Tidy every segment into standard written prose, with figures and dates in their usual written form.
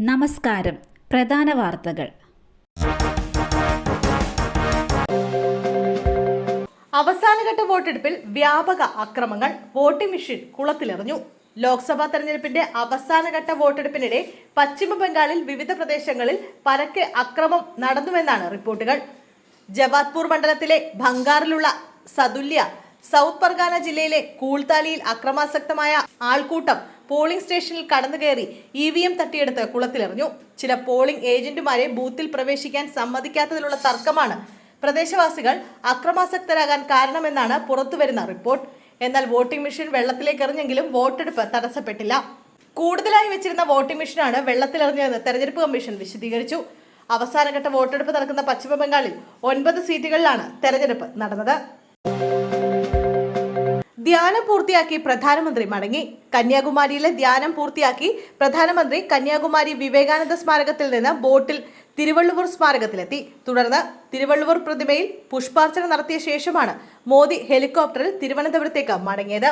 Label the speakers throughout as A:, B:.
A: നമസ്കാരം. പ്രധാന വാർത്തകൾ.
B: അവസാനഘട്ട വോട്ടെടുപ്പിൽ വ്യാപക അക്രമങ്ങൾ. Voting machine കുളത്തിലെറിഞ്ഞു. ലോക്സഭാ തെരഞ്ഞെടുപ്പിന്റെ അവസാനഘട്ട വോട്ടെടുപ്പിനിടെ പശ്ചിമ ബംഗാളിൽ വിവിധ പ്രദേശങ്ങളിൽ പരക്കെ അക്രമം നടന്നുവെന്നാണ് റിപ്പോർട്ടുകൾ. ജവാദ്പൂർ മണ്ഡലത്തിലെ ഭംഗാറിലുള്ള സതുല്യ, സൗത്ത് പർഗാന ജില്ലയിലെ കൂൾത്താലിയിൽ അക്രമാസക്തമായ ആൾക്കൂട്ടം പോളിംഗ് സ്റ്റേഷനിൽ കടന്നുകയറി EVM തട്ടിയെടുത്ത് കുളത്തിലെറിഞ്ഞു. ചില പോളിംഗ് ഏജന്റുമാരെ ബൂത്തിൽ പ്രവേശിക്കാൻ സമ്മതിക്കാത്തതിലുള്ള തർക്കമാണ് പ്രദേശവാസികൾ അക്രമാസക്തരാകാൻ കാരണമെന്നാണ് പുറത്തുവരുന്ന റിപ്പോർട്ട്. എന്നാൽ വോട്ടിംഗ് മെഷീൻ വെള്ളത്തിലേക്ക് എറിഞ്ഞെങ്കിലും വോട്ടെടുപ്പ് തടസ്സപ്പെട്ടില്ല. കൂടുതലായി വെച്ചിരുന്ന വോട്ടിംഗ് മെഷീനാണ് വെള്ളത്തിലെറിഞ്ഞതെന്ന് തെരഞ്ഞെടുപ്പ് കമ്മീഷൻ വിശദീകരിച്ചു. അവസാനഘട്ട വോട്ടെടുപ്പ് നടക്കുന്ന പശ്ചിമ ബംഗാളിൽ 9 സീറ്റുകളിലാണ് തെരഞ്ഞെടുപ്പ് നടന്നത്. ധ്യാനം പൂർത്തിയാക്കി പ്രധാനമന്ത്രി മടങ്ങി. കന്യാകുമാരിയിലെ ധ്യാനം പൂർത്തിയാക്കി പ്രധാനമന്ത്രി കന്യാകുമാരി വിവേകാനന്ദ സ്മാരകത്തിൽ നിന്ന് ബോട്ടിൽ തിരുവള്ളുവർ സ്മാരകത്തിലെത്തി. തുടർന്ന് തിരുവള്ളുവർ പ്രതിമയിൽ പുഷ്പാർച്ചന നടത്തിയ ശേഷമാണ് മോദി ഹെലികോപ്റ്ററിൽ തിരുവനന്തപുരത്തേക്ക് മടങ്ങിയത്.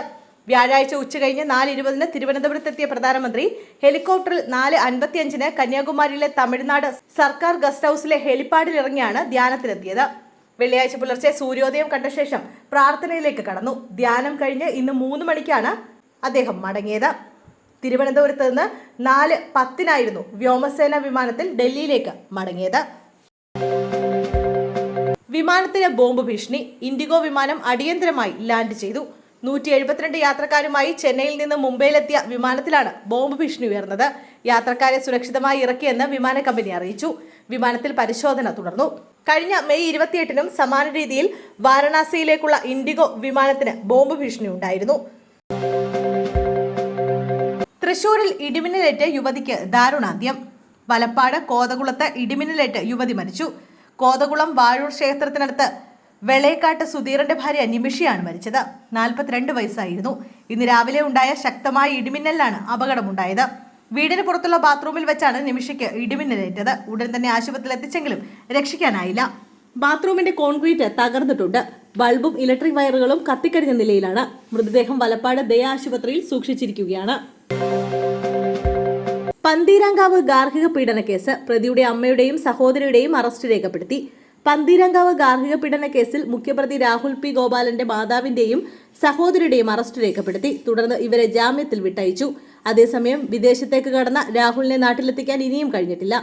B: വ്യാഴാഴ്ച ഉച്ചകഴിഞ്ഞ് 4:20 തിരുവനന്തപുരത്തെത്തിയ പ്രധാനമന്ത്രി ഹെലികോപ്റ്ററിൽ 4:55 കന്യാകുമാരിയിലെ തമിഴ്നാട് സർക്കാർ ഗസ്റ്റ് ഹൌസിലെ ഹെലിപ്പാഡിൽ ഇറങ്ങിയാണ് ധ്യാനത്തിലെത്തിയത്. വെള്ളിയാഴ്ച പുലർച്ചെ സൂര്യോദയം കണ്ട ശേഷം പ്രാർത്ഥനയിലേക്ക് കടന്നു. ധ്യാനം കഴിഞ്ഞ് ഇന്ന് 3 മണിക്കാണ് അദ്ദേഹം മടങ്ങിയത്. തിരുവനന്തപുരത്ത് നിന്ന് 4:10 വ്യോമസേന വിമാനത്തിൽ ഡൽഹിയിലേക്ക് മടങ്ങിയത്. വിമാനത്തിന് ബോംബ് ഭീഷണി. ഇൻഡിഗോ വിമാനം അടിയന്തരമായി ലാൻഡ് ചെയ്തു. 172 യാത്രക്കാരുമായി ചെന്നൈയിൽ നിന്ന് മുംബൈയിലെത്തിയ വിമാനത്തിലാണ് ബോംബ് ഭീഷണി ഉയർന്നത്. യാത്രക്കാരെ സുരക്ഷിതമായി ഇറക്കിയെന്ന് വിമാന കമ്പനി അറിയിച്ചു. വിമാനത്തിൽ പരിശോധന തുടർന്നു. കഴിഞ്ഞ മെയ് 28 സമാന രീതിയിൽ വാരണാസിയിലേക്കുള്ള ഇൻഡിഗോ വിമാനത്തിന് ബോംബ് ഭീഷണി ഉണ്ടായിരുന്നു. തൃശൂരിൽ ഇടിമിന്നലേറ്റ് യുവതിക്ക് ദാരുണാന്ത്യം. വലപ്പാട് കോതകുളത്ത് ഇടിമിന്നലേറ്റ് യുവതി മരിച്ചു. കോതകുളം വാഴൂർ ക്ഷേത്രത്തിനടുത്ത് വെളേക്കാട്ട് സുധീറിന്റെ ഭാര്യ നിമിഷയാണ് മരിച്ചത്. 42 വയസ്സായിരുന്നു. ഇന്ന് രാവിലെ ഉണ്ടായ ശക്തമായ ഇടിമിന്നലിലാണ് അപകടമുണ്ടായത്. വീടിന് പുറത്തുള്ള ബാത്റൂമിൽ വെച്ചാണ് നിമിഷയ്ക്ക് ഇടിമിന്നലേറ്റത്. ഉടൻ തന്നെ ആശുപത്രിയിൽ എത്തിച്ചെങ്കിലും രക്ഷിക്കാനായില്ല. ബാത്റൂമിന്റെ കോൺക്രീറ്റ് തകർന്നിട്ടുണ്ട്. ബൾബും ഇലക്ട്രിക് വയറുകളും കത്തിക്കരിഞ്ഞ നിലയിലാണ്. മൃതദേഹം വലപ്പാട് ദയ ആശുപത്രിയിൽ സൂക്ഷിച്ചിരിക്കുകയാണ്. പന്തീരാങ്കാവ് ഗാർഹിക പീഡന കേസ്. പ്രതിയുടെ അമ്മയുടെയും സഹോദരിയുടെയും അറസ്റ്റ് രേഖപ്പെടുത്തി. പന്തീരാങ്കാവ് ഗാർഹിക പീഡന കേസിൽ മുഖ്യപ്രതി രാഹുൽ P. ഗോപാലന്റെ മാതാവിന്റെയും സഹോദരിയുടെയും അറസ്റ്റ് രേഖപ്പെടുത്തി. തുടർന്ന് ഇവരെ ജാമ്യത്തിൽ വിട്ടയച്ചു. അതേസമയം വിദേശത്തേക്ക് കടന്ന രാഹുലിനെ നാട്ടിലെത്തിക്കാൻ ഇനിയും കഴിഞ്ഞിട്ടില്ല.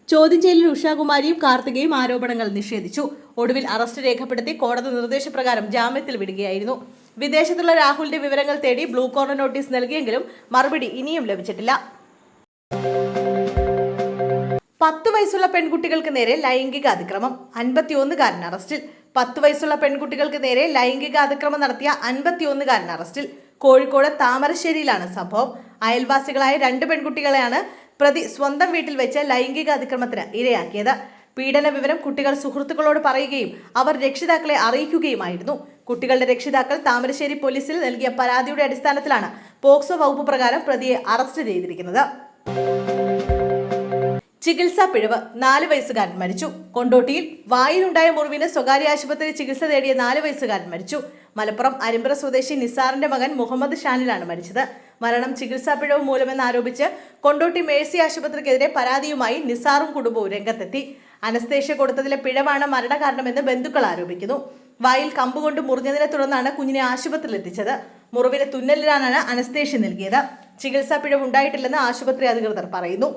B: ചോദ്യം ചെയ്യലിൽ ഉഷാകുമാരിയും കാർത്തികയും ആരോപണങ്ങൾ നിഷേധിച്ചു. ഒടുവിൽ അറസ്റ്റ് രേഖപ്പെടുത്തി കോടതി നിർദ്ദേശപ്രകാരം ജാമ്യത്തിൽ വിടുകയായിരുന്നു. വിദേശത്തുള്ള രാഹുലിന്റെ വിവരങ്ങൾ തേടി ബ്ലൂ കോർണർ നോട്ടീസ് നൽകിയെങ്കിലും മറുപടി ഇനിയും ലഭിച്ചിട്ടില്ല. 10 വയസ്സുള്ള പെൺകുട്ടികൾക്ക് നേരെ ലൈംഗിക അതിക്രമം. 51കാരൻ അറസ്റ്റിൽ. 10 വയസ്സുള്ള പെൺകുട്ടികൾക്ക് നേരെ ലൈംഗിക അതിക്രമം നടത്തിയ 51കാരൻ അറസ്റ്റിൽ. കോഴിക്കോട് താമരശ്ശേരിയിലാണ് സംഭവം. അയൽവാസികളായ 2 പെൺകുട്ടികളെയാണ് പ്രതി സ്വന്തം വീട്ടിൽ വെച്ച് ലൈംഗിക അതിക്രമത്തിന് ഇരയാക്കിയത്. പീഡന വിവരം കുട്ടികൾ സുഹൃത്തുക്കളോട് പറയുകയും അവർ രക്ഷിതാക്കളെ അറിയിക്കുകയുമായിരുന്നു. കുട്ടികളുടെ രക്ഷിതാക്കൾ താമരശ്ശേരി പോലീസിൽ നൽകിയ പരാതിയുടെ അടിസ്ഥാനത്തിലാണ് പോക്സോ വകുപ്പ് പ്രകാരം പ്രതിയെ അറസ്റ്റ് ചെയ്തിരിക്കുന്നത്. ചികിത്സാ പിഴവ്. 4 വയസ്സുകാരൻ മരിച്ചു. കൊണ്ടോട്ടിയിൽ വായിലുണ്ടായ മുറിവിന് സ്വകാര്യ ആശുപത്രി ചികിത്സ തേടിയ 4 വയസ്സുകാരൻ മരിച്ചു. മലപ്പുറം അരിമ്പറ സ്വദേശി നിസാറിന്റെ മകൻ മുഹമ്മദ് ഷാനിലാണ് മരിച്ചത്. മരണം ചികിത്സാ പിഴവ് മൂലമെന്നാരോപിച്ച് കൊണ്ടോട്ടി മേഴ്സി ആശുപത്രിക്കെതിരെ പരാതിയുമായി നിസാറും കുടുംബവും രംഗത്തെത്തി. അനസ്തേഷ്യ കൊടുത്തതിലെ പിഴവാണ് മരണകാരണമെന്ന് ബന്ധുക്കൾ ആരോപിക്കുന്നു. വായിൽ കമ്പുകൊണ്ട് മുറിഞ്ഞതിനെ തുടർന്നാണ് കുഞ്ഞിനെ ആശുപത്രിയിൽ എത്തിച്ചത്. മുറിവിന് തുന്നലിനാണ് അനസ്തേഷ്യ നൽകിയത്. ചികിത്സാ പിഴവ് ഉണ്ടായിട്ടില്ലെന്ന് ആശുപത്രി അധികൃതർ പറയുന്നു.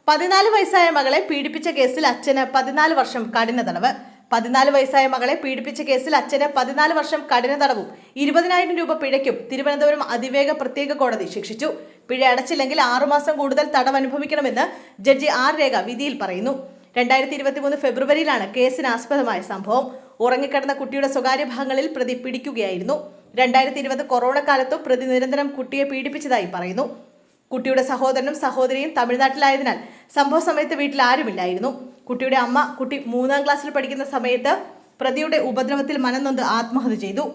B: 14 വയസ്സായ മകളെ പീഡിപ്പിച്ച കേസിൽ അച്ഛന് 14 വർഷം കഠിന തടവ്. 14 വയസ്സായ മകളെ പീഡിപ്പിച്ച കേസിൽ അച്ഛന് 14 വർഷം കഠിന തടവും 20,000 രൂപ പിഴയ്ക്കും തിരുവനന്തപുരം അതിവേഗ പ്രത്യേക കോടതി ശിക്ഷിച്ചു. പിഴ അടച്ചില്ലെങ്കിൽ 6 മാസം കൂടുതൽ തടവ് അനുഭവിക്കണമെന്ന് ജഡ്ജി R. രേഖ വിധിയിൽ പറയുന്നു. 2023 ഫെബ്രുവരിയിലാണ് കേസിന് ആസ്പദമായ സംഭവം. ഉറങ്ങിക്കിടന്ന കുട്ടിയുടെ സ്വകാര്യ ഭാഗങ്ങളിൽ പ്രതി പിടിക്കുകയായിരുന്നു. 2020 കൊറോണ കാലത്തും പ്രതി നിരന്തരം കുട്ടിയെ പീഡിപ്പിച്ചതായി പറയുന്നു. കുട്ടിയുടെ സഹോദരനും സഹോദരിയും തമിഴ്നാട്ടിലായതിനാൽ സംഭവ സമയത്ത് വീട്ടിൽ ആരുമില്ലായിരുന്നു. കുട്ടിയുടെ അമ്മ കുട്ടി 3ാം ക്ലാസ്സിൽ പഠിക്കുന്ന സമയത്ത് പ്രതിയുടെ ഉപദ്രവത്തിൽ മനംനൊന്ത് ആത്മഹത്യ ചെയ്തു.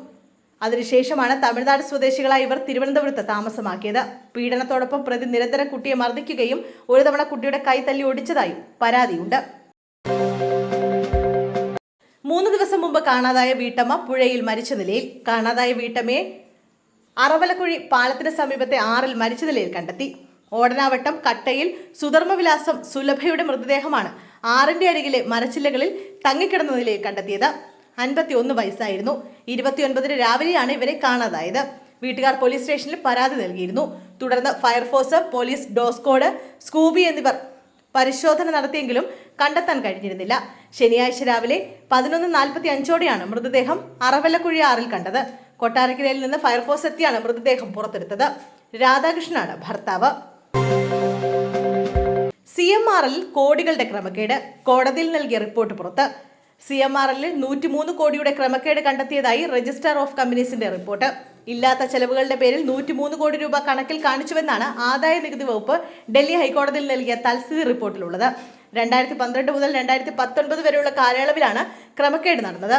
B: അതിനുശേഷമാണ് തമിഴ്നാട് സ്വദേശികളായ ഇവർ തിരുവനന്തപുരത്ത് താമസമാക്കിയത്. പീഡനത്തോടൊപ്പം പ്രതി നിരന്തരം കുട്ടിയെ മർദ്ദിക്കുകയും ഒരു തവണ കുട്ടിയുടെ കൈ തല്ലി ഒടിച്ചതായും പരാതിയുണ്ട്. 3 ദിവസം മുമ്പ് കാണാതായ വീട്ടമ്മ പുഴയിൽ മരിച്ച നിലയിൽ. കാണാതായ വീട്ടമ്മയെ അറവലക്കുഴി പാലത്തിന് സമീപത്തെ ആറിൽ മരിച്ച നിലയിൽ കണ്ടെത്തി. ഓടനാവട്ടം കട്ടയിൽ സുധർമ്മവിലാസം സുലഭയുടെ മൃതദേഹമാണ് ആറിന്റെ അരികിലെ മരച്ചില്ലകളിൽ തങ്ങിക്കിടന്ന നിലയിൽ കണ്ടെത്തിയത്. 51 വയസ്സായിരുന്നു. 29 രാവിലെയാണ് ഇവരെ കാണാതായത്. വീട്ടുകാർ പോലീസ് സ്റ്റേഷനിൽ പരാതി നൽകിയിരുന്നു. തുടർന്ന് ഫയർഫോഴ്സ്, പോലീസ്, ഡോസ്കോഡ്, സ്കൂബി എന്നിവർ പരിശോധന നടത്തിയെങ്കിലും കണ്ടെത്താൻ കഴിഞ്ഞിരുന്നില്ല. ശനിയാഴ്ച രാവിലെ 11:45ഓടെയാണ് മൃതദേഹം അറവല്ലക്കുഴി ആറിൽ കണ്ടത്. കൊട്ടാരക്കരയിൽ നിന്ന് ഫയർഫോഴ്സ് എത്തിയാണ് മൃതദേഹം പുറത്തെടുത്തത്. രാധാകൃഷ്ണനാണ് ഭർത്താവ്. CMRL കോടികളുടെ ക്രമക്കേട്, കോടതിയിൽ നൽകിയ റിപ്പോർട്ട് പുറത്ത്. CMRL 103 കോടിയുടെ ക്രമക്കേട് കണ്ടെത്തിയതായി രജിസ്ട്രാർ ഓഫ് കമ്പനീസിന്റെ റിപ്പോർട്ട്. ഇല്ലാത്ത ചെലവുകളുടെ പേരിൽ 103 കോടി രൂപ കണക്കിൽ കാണിച്ചുവെന്നാണ് ആദായ നികുതി വകുപ്പ് ഡൽഹി ഹൈക്കോടതിയിൽ നൽകിയ തൽസ്ഥിതി റിപ്പോർട്ടിലുള്ളത്. 2012 മുതൽ 2019 വരെയുള്ള കാലയളവിലാണ് ക്രമക്കേട് നടന്നത്.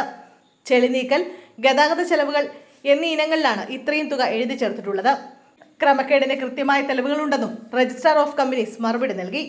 B: ചെളിനീക്കൽ, ഗതാഗത ചെലവുകൾ എന്നീ ഇനങ്ങളിലാണ് ഇത്രയും തുക എഴുതി ചേർത്തിട്ടുള്ളത്. ക്രമക്കേടിന് കൃത്യമായ തെളിവുകളുണ്ടെന്നും രജിസ്ട്രാർ ഓഫ് കമ്പനീസ് മറുപടി നൽകി.